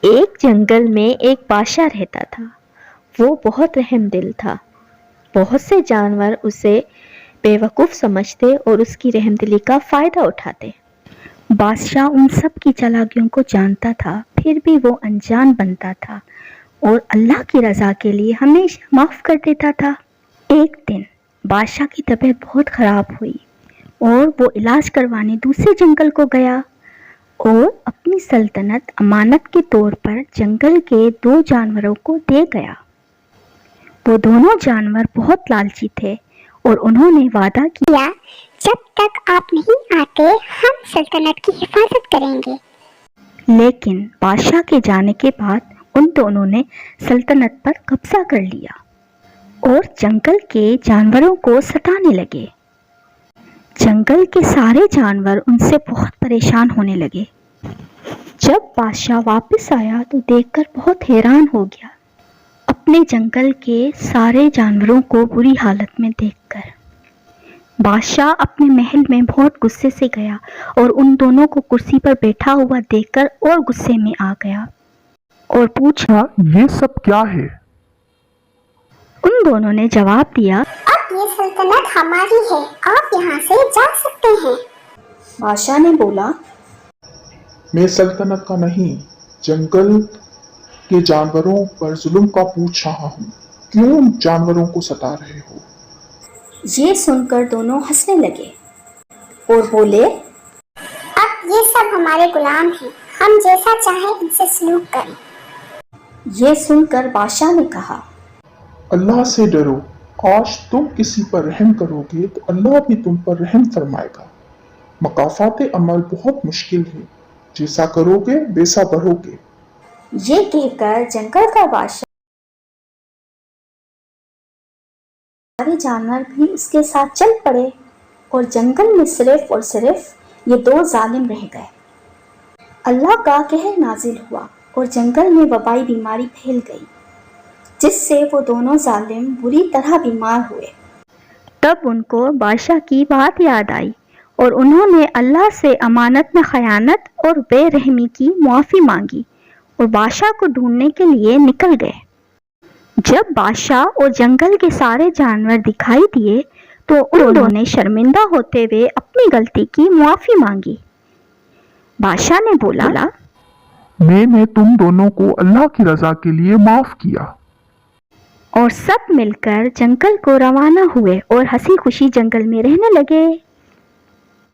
ایک جنگل میں ایک بادشاہ رہتا تھا۔ وہ بہت رحم دل تھا۔ بہت سے جانور اسے بیوقوف سمجھتے اور اس کی رحم دلی کا فائدہ اٹھاتے۔ بادشاہ ان سب کی چالاکیوں کو جانتا تھا، پھر بھی وہ انجان بنتا تھا اور اللہ کی رضا کے لیے ہمیشہ معاف کر دیتا تھا۔ ایک دن بادشاہ کی طبیعت بہت خراب ہوئی اور وہ علاج کروانے دوسرے جنگل کو گیا اور اپنی سلطنت امانت کے طور پر جنگل کے 2 جانوروں کو دے گیا۔ وہ دونوں جانور بہت لالچی تھے اور انہوں نے وعدہ کیا، جب تک آپ نہیں آتے ہم سلطنت کی حفاظت کریں گے۔ لیکن بادشاہ کے جانے کے بعد ان دونوں نے سلطنت پر قبضہ کر لیا اور جنگل کے جانوروں کو ستانے لگے۔ جنگل کے سارے جانور ان سے بہت پریشان ہونے لگے۔ جب بادشاہ واپس آیا تو دیکھ کر بہت حیران ہو گیا، اپنے جنگل کے سارے جانوروں کو بری حالت میں دیکھ کر۔ بادشاہ اپنے محل میں بہت غصے سے گیا اور ان دونوں کو کرسی پر بیٹھا ہوا دیکھ کر اور غصے میں آ گیا اور پوچھا، یہ سب کیا ہے؟ ان دونوں نے جواب دیا، اب یہ سلطنت ہماری ہے، آپ یہاں سے جا سکتے ہیں۔ بادشاہ نے بولا، میں سلطنت کا نہیں، جنگل کے جانوروں پر ظلم کا پوچھ رہا ہوں، کیوں جانوروں کو ستا رہے ہو؟ یہ سن کر دونوں ہنسنے لگے اور بولے، اب یہ سب ہمارے غلام ہیں، ہم جیسا چاہیں ان سے سلوک کریں۔ یہ سن کر بادشاہ نے کہا، اللہ سے ڈرو، آج تم کسی پر رحم کرو گے تو اللہ بھی تم پر رحم فرمائے گا۔ مکافات عمل بہت مشکل ہے، جیسا کرو گے ویسا بھرو گے۔ یہ کہہ کر جنگل کا بادشاہ سارے جانور بھی اس کے ساتھ چل پڑے اور جنگل میں صرف اور صرف یہ 2 ظالم رہ گئے۔ اللہ کا قہر نازل ہوا اور جنگل میں وبائی بیماری پھیل گئی، جس سے وہ دونوں ظالم بری طرح بیمار ہوئے۔ تب ان کو بادشاہ کی بات یاد آئی اور انہوں نے اللہ سے امانت میں خیانت اور بے رحمی کی معافی مانگی اور بادشاہ کو ڈھونڈنے کے لیے نکل گئے۔ جب بادشاہ اور جنگل کے سارے جانور دکھائی دیے تو انہوں نے شرمندہ ہوتے ہوئے اپنی غلطی کی معافی مانگی۔ بادشاہ نے بولا، میں نے تم دونوں کو اللہ کی رضا کے لیے معاف کیا۔ اور سب مل کر جنگل کو روانہ ہوئے اور ہنسی خوشی جنگل میں رہنے لگے۔